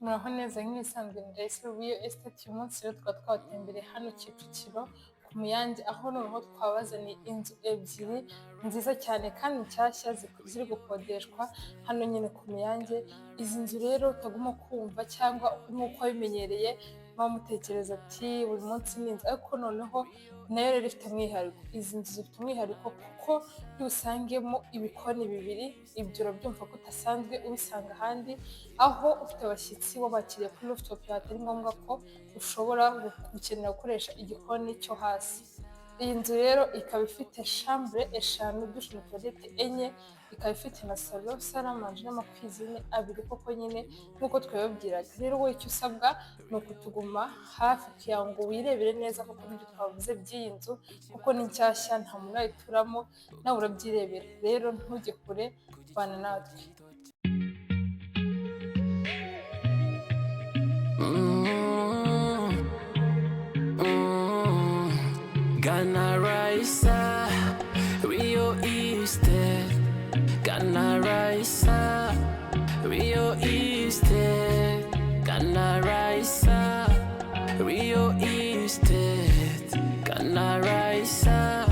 muraho neza nk'ibisanzwe ni Raissa bwayo estate umunsi rero tukaba twatembere hano Kicukiro ku Muyange aho noneho twabazaniye inzu ebyiri nziza cyane kandi nshyashya ziri gukodeshwa hano nyine ku Muyange. Izi nzu rero utaguma kumva cyangwa nk'uko wabimenyereye bamutekereza ati buri munsi ni inzu, ariko noneho nayo rero ifite umwihariko. Izi nzu zifite umwihariko kuko usangemo ibikoni bibiri, ibyo urabyumva ko utasanzwe ubisanga ahandi, aho ufite abashyitsi wabakiriye kuri rooftop atari ngombwa ko ushobora gukenera gukoresha igikoni cyo hasi. Iyi nzu rero ikaba ifite chambre eshanu, douche na toilette enye, ikaba ifite na salon, saramanje n'amakwizine abiri koko nyine nk'uko twabibwiraga. Rero wowe icyo usabwa ni ukutuguma hafi kugira ngo wirebere neza kuko n'ibyo twavuze by'iyi nzu kuko ni nshyashya nta muntu wayituramo, nawe urabyirebera. Rero ntujye kure, bana natwe. Ghana Raissa, Rio Easted. Ghana Raissa, Rio Easted. Ghana Raissa, Rio Easted. Ghana Raissa,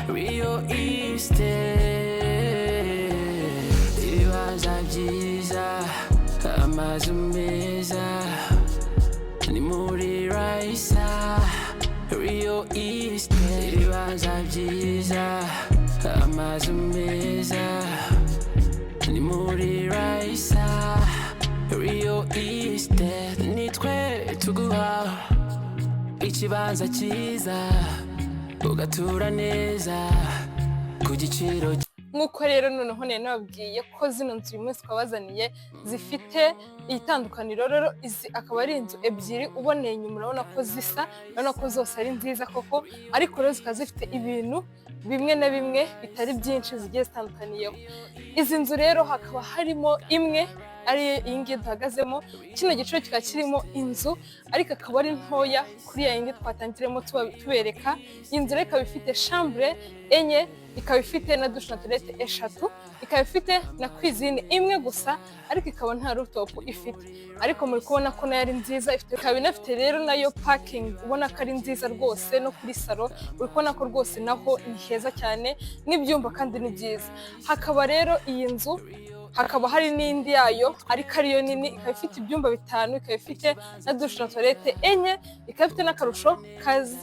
Rio Easted. Ibibanza byiza, amazu meza, ni muri Raissa. Rio Easted, ibibanza byiza, amazu meza, ni muri Raissa. Rio Easted, nitwe tuguha ikibanza cyiza ugatura neza ku giciro. Nk'uko rero noneho nababwiye ko zino nzu uyu munsi twabazaniye zifite itandukaniro. Rero izi akaba ari inzu ebyiri uboneye inyuma urabona ko zisa, urabona ko zose ari nziza koko, ariko rero zikaba zifite ibintu bimwe na bimwe bitari byinshi zigiye zitandukaniyeho. Izi nzu rero hakaba harimo imwe ari iyi ngiyi duhagazemo, kino giciro kikaba kirimo inzu ariko akaba ari ntoya kuri ya yindi twatangiremo tubereka. Iyi nzu rero ikaba ifite chambre enye, ikaba ifite na douche na toilette eshatu, ikaba ifite na cuisine imwe gusa, ariko ikaba nta rooftop ifite, ariko muri kubona ko nayo ari nziza. Ikaba inafite rero nayo parking ubona ko ari nziza rwose, no kuri salo uri kubona ko rwose naho ni heza cyane, n'ibyumba kandi ni byiza. Hakaba rero iyi nzu hakaba hari n'indi yayo ariko ariyo nini, ikaba ifite ibyumba bitanu, ikaba ifite na douche na toilette enye, ikaba ifite n'akarusho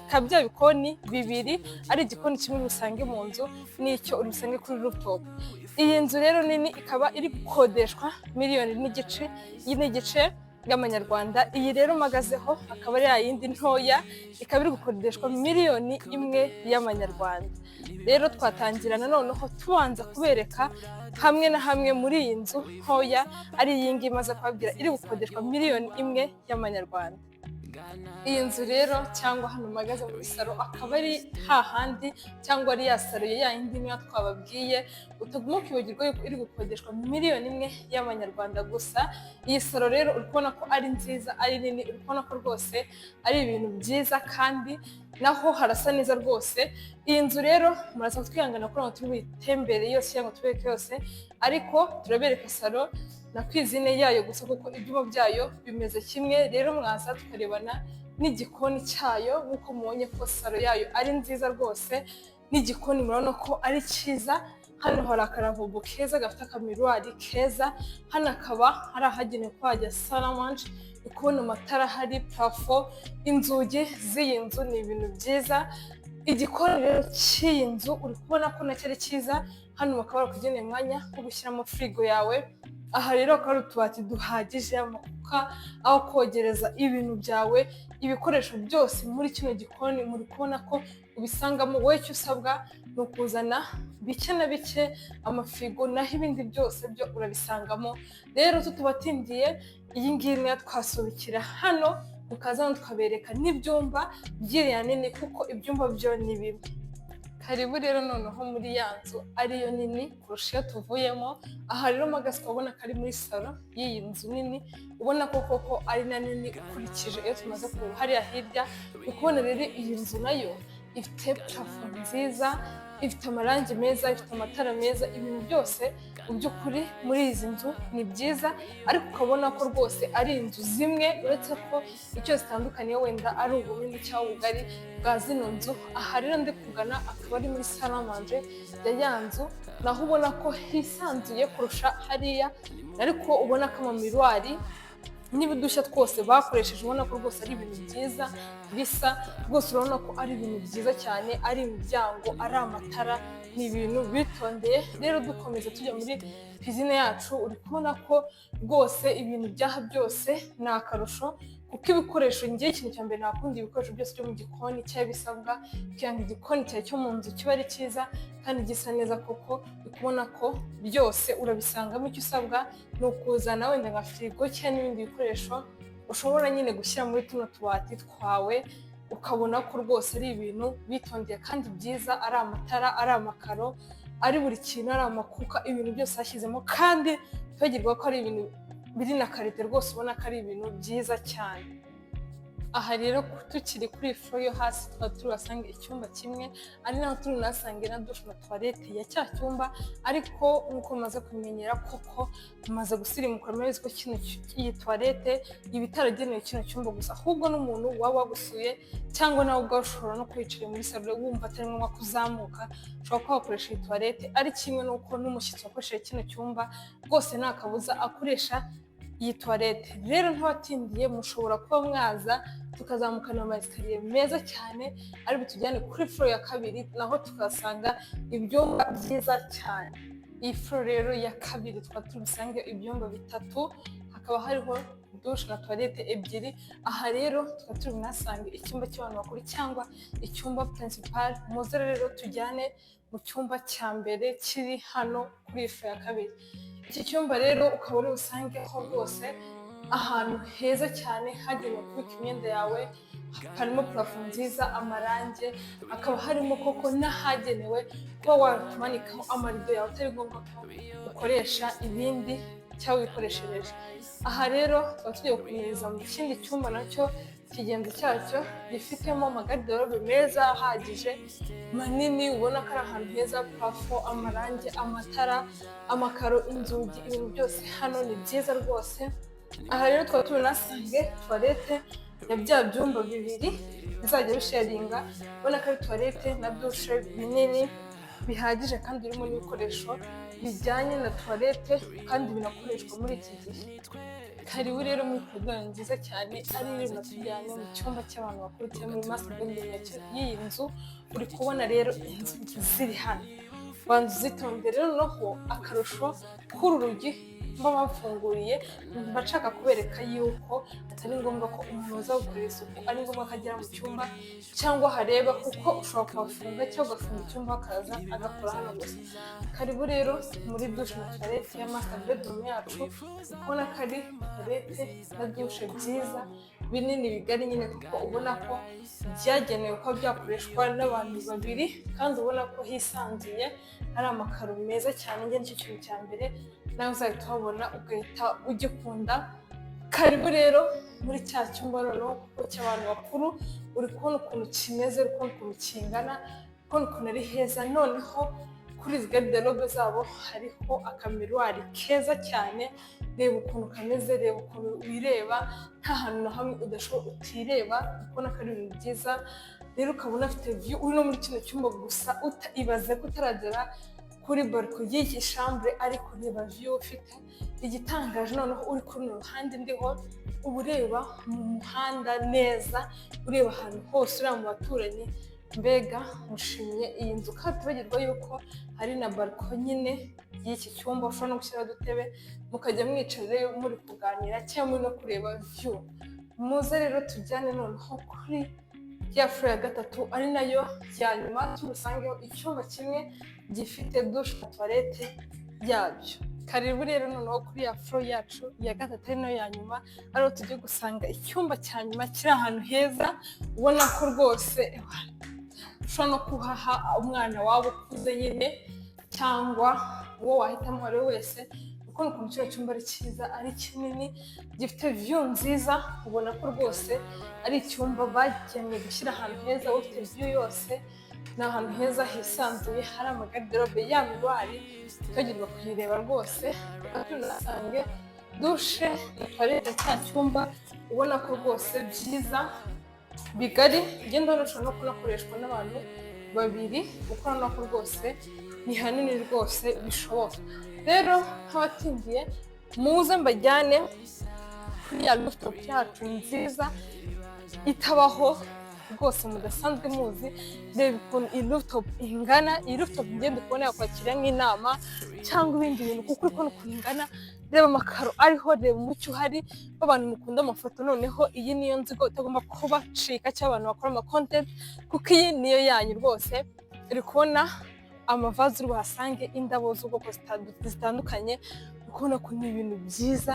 ka bya bikoni bibiri, ari igikoni kimwe rusange mu nzu n'icyo urusange kuri rooftop. Iyi nzu rero nini ikaba iri gukodeshwa miliyoni n'igice, iyi ni igice y'amanyarwanda. Iyi rero mpagazeho akaba ari yindi ntoya, ikaba iri gukodeshwa miliyoni imwe y'amanyarwanda. Rero twatangirana noneho tubanza kubereka hamwe na hamwe muri iyi nzu ntoya, ari iyi ngiyi maze kubabwira iri gukodeshwa miliyoni imwe y'amanyarwanda. Iyi nzu rero cyangwa hano mpagaze muri salo akaba ari hahandi cyangwa ari ya salo ya yindi niyo twababwiye, utaguma ukibagirwa yuko iri gukodeshwa miliyoni imwe y'amanyarwanda gusa. Iyi salo rero uri kubona ko ari nziza, ari nini, uri kubona ko rwose ari ibintu byiza kandi naho harasa neza rwose. Iyi nzu rero muraza twihangana kugira ngo turi buyitembere yose cyangwa tubereke yose, ariko turabereka salo na cuisine yayo gusa kuko ibyuma byayo bimeze kimwe. Rero mwaza tukarebana n'igikoni cyayo nk'uko mubonye ko salo yayo ari nziza rwose, n'igikoni murabona ko ari cyiza. Hano hari akaravabo keza gafite akamiruwari keza, hano akaba hari ahagenewe ko hajya saramanje, uri kubona amatara hari parafo, inzugi z'iyi nzu ni ibintu byiza. Igikoni rero cy'iyi nzu uri kubona ko nacyo ari cyiza, hano bakaba barakugeneye umwanya wo gushyiramo firigo yawe. Aha rero akaba ari utubati duhagije, amakuka, aho kogereza ibintu byawe, ibikoresho byose muri kino gikoni muri kubona ko ubisangamo. Wowe icyo usabwa ni ukuzana bike na bike amafirigo, naho ibindi byose byo urabisangamo. Rero tutubatindiye, iyi ngiyi niyo twasubikira hano, mukaza tukabereka n'ibyumba by'iriya nini kuko ibyumba byo ni bimwe. Karibu rero noneho muri ya nzu ariyo nini kurusha iyo tuvuyemo. Aha rero mpagaze ukabona ko ari muri salo y'iyi nzu nini, ubona ko koko ari na nini ukurikije iyo tumaze kureba hariya hirya. Uri kubona rero iyi nzu nayo ifite parafo nziza, ifite amarangi meza, ifite amatara meza, ibintu byose mu by'ukuri muri izi nzu ni byiza, ariko ukabona ko rwose ari inzu zimwe, uretse ko icyo zitandukaniye wenda ari ubunini cyangwa ubugari bwa zino nzu. Aha rero ndi kugana akaba ari muri salamanje ya ya nzu, naho ubona ko hisanzuye kurusha hariya, ariko ubona ko amamiruwari n'ibidushya twose bakoresheje ubona ko rwose ari ibintu byiza bisa rwose, urabona ko ari ibintu byiza cyane, ari imiryango, ari amatara, ni ibintu bitondeye. Rero dukomeza tujya muri pisine yacu, uri kubona ko rwose ibintu byaha byose ni akarusho, kuko ibikoresho ngiye ikintu cya mbere nakunda ibikoresho byose byo mu gikoni cyangwa bisabwa kugira ngo igikoni cyawe cyo mu nzu kiba ari cyiza kandi gisa neza, kuko uri kubona ko byose urabisangamo. Icyo usabwa ni ukuzana wenda nka firigo cyangwa n'ibindi bikoresho ushobora nyine gushyira muri tuno tubati twawe, ukabona ko rwose ari ibintu bitondeye kandi byiza, ari amatara, ari amakaro, ari buri kintu, ari amakuka, ibintu byose hashyizemo, kandi twagirwa ko ari ibintu biri na karite rwose, ubona ko ari ibintu byiza cyane. Aha rero tukiri kuri flo yo hasi twaba turasanga icyumba kimwe, ari naho turi nasange na dushe na toilette ya cya cyumba, ariko nkuko maze kumenyera koko maze gusirimuka mezi ko iyi toilette ibitaragenewe kino cyumba gusa, ahubwo n'umuntu waba wagusuye cyangwa nawe ubwawe ushobora no kwicara muri salo wumva atari ngombwa kuzamuka, ushobora kuba wakoresha iyi toilette, ari kimwe n'uko n'umushyitsi wakoresheje kino cyumba rwose nta kabuza akoresha iyi toilette. Rero ntabatindiye mushobora kuba mwaza tukazamukana amasikariye meza cyane ari butujyane kuri floor ya kabiri, naho tukasanga ibyumba byiza cyane. Iyi floor rero ya kabiri twaba tubisange ibyumba bitatu, hakaba hariho dushe na toilette ebyiri. Aha rero tukaba turi bunasange icyumba cy'abantu bakuru cyangwa icyumba principal. Muze rero tujyane mu cyumba cya mbere kiri hano kuri floor ya kabiri. Iki cyumba rero ukaba uri busangeho rwose ahantu heza cyane hagenewe kubika imyenda yawe, harimo parafo nziza, amarange, hakaba harimo koko n'ahagenewe kuba watumanikaho amarido yawe utari ngombwa ko ukoresha ibindi cyangwa wikoreshereje. Aha rero tuba tugiye kunyuriza mu kindi cyumba nacyo kigenzi cyacyo gifitemo amagariderobe meza ahagije manini, ubona ko ari ahantu heza, parafo, amarange, amatara, amakaro, inzugi, ibintu byose hano ni byiza rwose. Aha rero twaba tunasange toilette ya bya byumba bibiri bizajya bisharinga, ubona ko ari toilette na dushe binini bihagije kandi birimo n'ibikoresho bijyanye na toilette kandi binakoreshwa muri iki gihe. Karibu rero muri koridoro nziza cyane, ari rero natujyanye mu cyumba cy'abantu bakuru cyangwa muri master bedroom y'iyi nzu. Uri kubona rero inzu ziri hano, banza uzitonde rero, noneho akarusho k'uru rugi mba bafunguriye mba nshaka kubereka yuko atari ngombwa ko umuntu aza gukorera isuku, ari ngombwa ko agera mu cyumba cyangwa hareba, kuko ushobora kuhafunga cyangwa ugafunga icyumba akaza agakora hano gusa. Karibu rero muri dushe na toilette ya master bedroom yacu, ubona ko ari toilette na dushe byiza binini bigari nyine, kuko ubona ko byagenewe kuba byakoreshwa n'abantu babiri, kandi ubona ko hisanzuye, ari amakaro meza cyane. Njye nicyo kintu cya mbere nawe uzahita uhabona ugahita ugikunda. Karibu rero muri cya cyumba noneho kuko cy'abantu bakuru, uri kubona ukuntu kimeze, uri kubona ukuntu kingana, uri kubona ukuntu ari heza. Noneho kuri izi gariderobe zabo hariho akamiruwari keza cyane, reba ukuntu kameze, reba ukuntu wireba, nta hantu na hamwe udashobora utireba, ubona ko ari ibintu byiza. Rero ukabona afite view, uri no muri kino cyumba gusa ibaze ko utaragera kuri balcony y'iki chambre, ariko reba view ufite. Igitangaje noneho uri kuri ruhande ndiho, uba ureba mu muhanda neza, ureba ahantu hose, ureba mu baturanyi. Mbega mushimye iyi nzu, kandi tubagirwa yuko hari na balcony nyine y'iki cyumba, ushobora no gushyiraho udutebe mukajya mwicarirayo muri kuganira cyangwa muri no kureba view. Muze rero tujyane noneho kuri ya floor ya gatatu, ari nayo ya nyuma, turusangeho icyumba kimwe gifite dushe na toilette yabyo. Karibu rero noneho kuri ya floor yacu ya gatatu, ari nayo ya nyuma, ariho tujye gusanga icyumba cya nyuma kiri ahantu heza, ubona ko rwose ushobora no kuhaha umwana waba ukuze nyine, cyangwa uwo wahitamo uwo ari we wese. Uko ukuntu kino cyumba ari cyiza, ari kinini, gifite view nziza, ubona ko rwose ari icyumba bagiye gushyira ahantu heza, ufite view yose ni ahantu heza hisanzuye hari amagariderobe y'amabari tukagirwa kuyireba rwose tunasange dushe toilette cya cyumba ubona ko rwose byiza bigari igenda ushobora no kunakoreshwa n'abantu babiri kuko urabona ko rwose ni hanini rwose bishoboka. Rero nk'abatindiye muze mbajyane kuri ya rooftop yacu nziza itabaho rwose mudasanzwe muzi. Reba ukuntu iyi rooftop ingana, iyi rooftop ngende kubona yakwakira nk'inama cyangwa ibindi bintu kuko uri kubona ukuntu ingana. Reba amakaro ariho, reba umucyo uhari, abantu mukunda amafoto. Noneho iyi niyo nzigo utagomba kubacika cyangwa abantu bakora ama content kuko iyi niyo yanyu rwose. Uri kubona amavaze uri buhasange indabo z'ubwoko zitandukanye, ukubona ko ni ibintu byiza.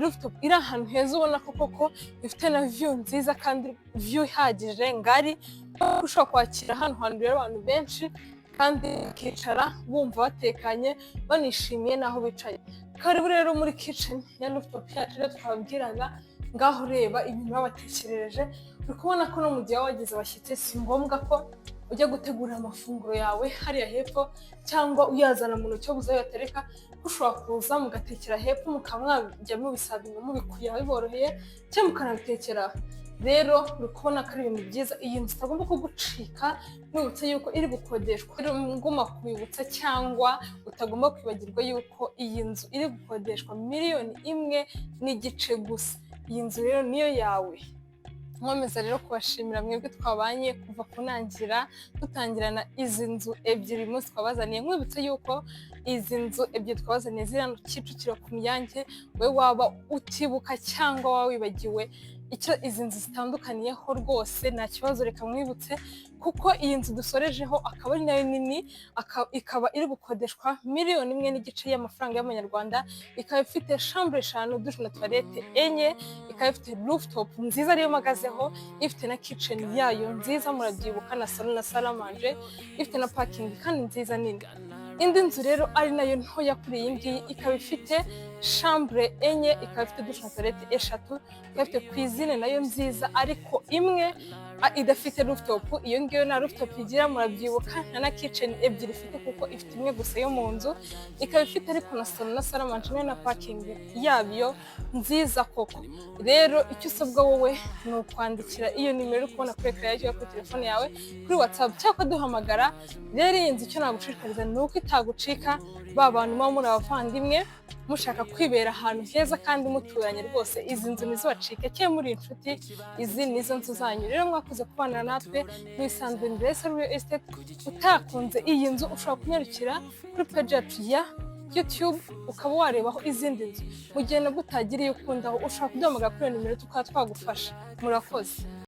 Rooftop iri ahantu heza ubona ko koko ifite na view nziza kandi view ihagije ngari, ushobora kwakira hano hantu rero abantu benshi kandi bakicara bumva batekanye banishimiye naho bicaye. Karibu rero muri kitchen ya rooftop yacu rero twababwiraga ngaho ureba ibintu babatekerereje. Uri kubona ko no mu gihe wagize abashyitsi si ngombwa ko ujya gutegura amafunguro yawe hariya hepfo cyangwa uyazana mu ntoki buza yatereka. Ushobora kuza mugatekera hepfo mukaba mwajya mubisabira mubikuye biboroheye cyangwa mukanabitekera. Rero uri kubona ko ari ibintu byiza. Iyi nzu itagomba kugucika, nibutse yuko iri gukodeshwa. Ngomba kubibutsa cyangwa utagomba kwibagirwa yuko iyi nzu iri gukodeshwa $1.5 gusa. Iyi nzu rero niyo yawe. Nkomeza rero kubashimira mwebwe twabanye kuva kunangira dutangirana izi nzu ebyiri munsi twabazaniye. Nkwibutse yuko izi nzu ebyiri twabazaniye ziri hano Kicukiro ku Myange. We waba utibuka cyangwa waba wibagiwe icyo izi nzu zitandukaniyeho rwose nta kibazo, reka mwibutse kuko iyi nzu dusorejeho akaba ari nayo nini, ikaba iri gukodeshwa $1.5 y'amafaranga y'amanyarwanda. Ikaba ifite chambre 5, douche na toilette enye, ikaba ifite rooftop nziza ariyo magazeho, ifite na kitchen yayo nziza murabyibuka, na salon na salle à manger, ifite na parking kandi nziza nini. Indi nzu rero ari nayo ntoya kuri iyi ngiyi, ikaba ifite chambre enye, ikaba ifite douche na toilette 3, ikaba ifite cuisine nayo nziza ariko imwe idafite rooftop. Iyo ngiyo na rooftop igira murabyibuka, na kitchen ebyiri ifite kuko ifite imwe gusa yo mu nzu. Ikaba ifite ariko na salon na salle à manger na parking yabyo nziza koko. Rero icyo usabwa wowe ni ukwandikira iyo nimero uri kubona kuri ekara yawe kuri telefone yawe kuri WhatsApp cyangwa duhamagara. Rero iyi nzu icyo nagushishikariza ni uko itagucika, ba bantu muba muri abavandimwe mushaka kwibera ahantu heza kandi muturanye rwose. Izi nzu ntizibacike cyangwa muri inshuti, izi nizo nzu zanyu. Rero mwakoze kubana natwe mwisanzwe ni Raissa Real Estate. Utakunze iyi nzu ushobora kunyarukira kuri page yacu ya YouTube ukaba warebaho izindi nzu. Mu gihe nabwo utagiriye ukundaho ushobora kuduhamagara kuri iyo nimero tukaba twagufasha. Murakoze.